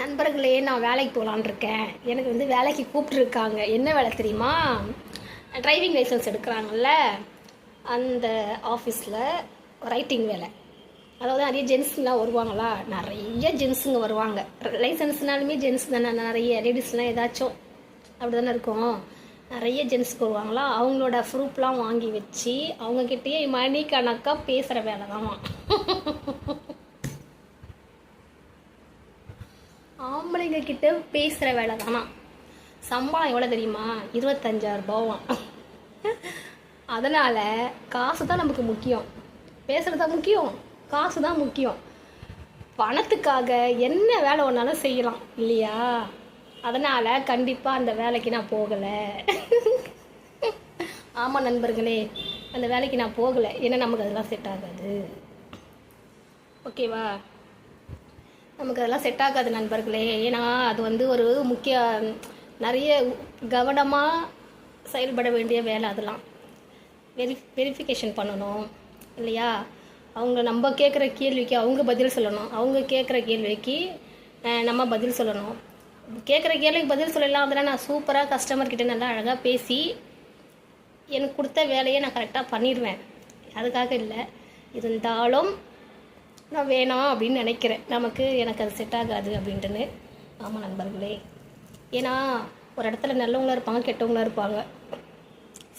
நண்பர்களே, நான் வேலைக்கு போகலான்னு இருக்கேன். எனக்கு வந்து வேலைக்கு கூப்பிட்ருக்காங்க. என்ன வேலை தெரியுமா? டிரைவிங் லைசன்ஸ் எடுக்கிறாங்கல்ல, அந்த ஆஃபீஸில் ரைட்டிங் வேலை. அதாவது நிறைய ஜென்ஸுங்களாம் வருவாங்களா, நிறைய ஜென்ஸுங்க வருவாங்க. லைசன்ஸ்னாலுமே ஜென்ஸ் தானே, நிறைய லேடிஸ்லாம் ஏதாச்சும் அப்படி தானே இருக்கும். நிறைய ஜென்ஸுக்கு வருவாங்களா, அவங்களோட ப்ரூஃப்லாம் வாங்கி வச்சு அவங்கக்கிட்டேயே மணி கணக்காக பேசுகிற வேலை தான். ஆம்பளைங்க கிட்ட பேசுகிற வேலை தானா. சம்பளம் எவ்வளோ தெரியுமா? 25,000 ரூபாவாம். அதனால் காசு தான் நமக்கு முக்கியம். பேசுகிறது தான் முக்கியம், காசு தான் முக்கியம். பணத்துக்காக என்ன வேலை ஒன்றாலும் செய்யலாம் இல்லையா? அதனால் கண்டிப்பாக அந்த வேலைக்கு நான் போகலை. ஆமாம் நண்பர்களே, அந்த வேலைக்கு நான் போகலை. ஏன்னா நமக்கு அதெல்லாம் செட் ஆகாது. ஓகேவா? நமக்கு அதெல்லாம் செட் ஆகாது நண்பர்களே. ஏன்னா அது வந்து ஒரு முக்கிய நிறைய கவனமாக செயல்பட வேண்டிய வேலை. அதெல்லாம் வெரிஃபிகேஷன் பண்ணணும் இல்லையா? அவங்க நம்ம கேட்குற கேள்விக்கு அவங்க பதில் சொல்லணும், அவங்க கேட்குற கேள்விக்கு நம்ம பதில் சொல்லணும். கேட்குற கேள்விக்கு பதில் சொல்லலாம். அதெல்லாம் நான் சூப்பராக கஸ்டமர்கிட்ட நல்லா அழகாக பேசி எனக்கு கொடுத்த வேலையை நான் கரெக்டாக பண்ணிடுவேன். அதுக்காக இல்லை, இருந்தாலும் நான் வேணாம் அப்படின்னு நினைக்கிறேன். எனக்கு அது செட் ஆகாது அப்படின்ட்டுன்னு. ஆமாம் நண்பர்களே, ஏன்னா ஒரு இடத்துல நல்லவங்களாக இருப்பாங்க, கெட்டவங்களாக இருப்பாங்க,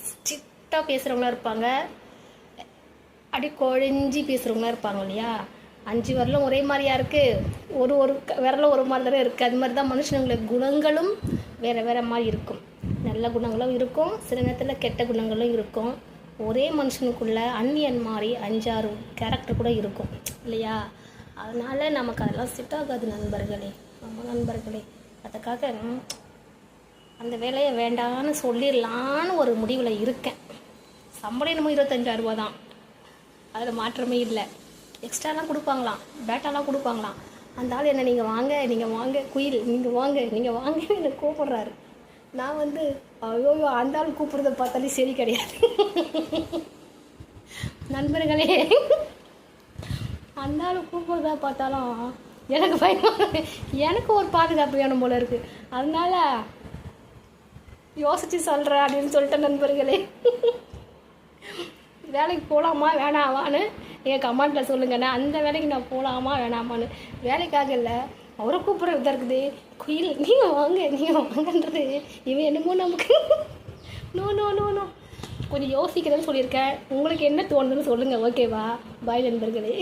ஸ்ட்ரிக்டாக பேசுகிறவங்களாக இருப்பாங்க, அப்படி குழஞ்சி பேசுகிறவங்களாக இருப்பாங்க இல்லையா? 5 விரலும் ஒரே மாதிரியா இருக்குது, ஒரு விரலும் ஒரு மாதிரி தானே இருக்குது. அது மாதிரி தான் மனுஷனுங்களுக்கு குணங்களும் வேறு வேறு மாதிரி இருக்கும். நல்ல குணங்களும் இருக்கும், சில நேரத்தில் கெட்ட குணங்களும் இருக்கும். ஒரே மனுஷனுக்குள்ளே அந்நியன் மாதிரி 5-6 கேரக்டர் கூட இருக்கும் இல்லையா? அதனால் நமக்கு அதெல்லாம் செட் ஆகாது நண்பர்களே. நம்ம நண்பர்களே, அதுக்காக அந்த வேலையை வேண்டான்னு சொல்லிடலான்னு ஒரு முடிவில் இருக்கேன். சம்பளம் என்னமோ 25,000 ரூபா தான், அதில் மாற்றமே இல்லை. எக்ஸ்ட்ராலாம் கொடுப்பாங்களாம், பேட்டாலாம் கொடுப்பாங்களாம். அந்த ஆள் என்ன நீங்கள் வாங்க குயில், நீங்கள் வாங்க என்னை கூப்பிட்றாரு. நான் வந்து ஐயோ அந்த ஆள் கூப்பிட்றத பார்த்தாலே சரி கிடையாது நண்பர்களே. அந்த ஆள் கூப்பிட்றதா பார்த்தாலும் எனக்கு பயமாக, எனக்கு ஒரு பாதுகாப்பு வேணும் போல இருக்குது. அதனால யோசித்து சொல்கிறேன் அப்படின்னு சொல்லிட்டேன் நண்பர்களே. வேலைக்கு போகலாமா வேணாமான்னு என் கமெண்ட்டில் சொல்லுங்கண்ணே. அந்த வேலைக்கு நான் போகலாமா வேணாமான்னு. வேலைக்காக இல்லை, அவரை கூப்பிட்றது தான் இருக்குது. குயில் நீங்கள் வாங்கன்றது இவன் என்னமோ நமக்கு நோ கொஞ்சம் யோசிக்கிறேன்னு சொல்லியிருக்கேன். உங்களுக்கு என்ன தோணுதுன்னு சொல்லுங்கள். ஓகேவா? பாய் நண்பர்களே.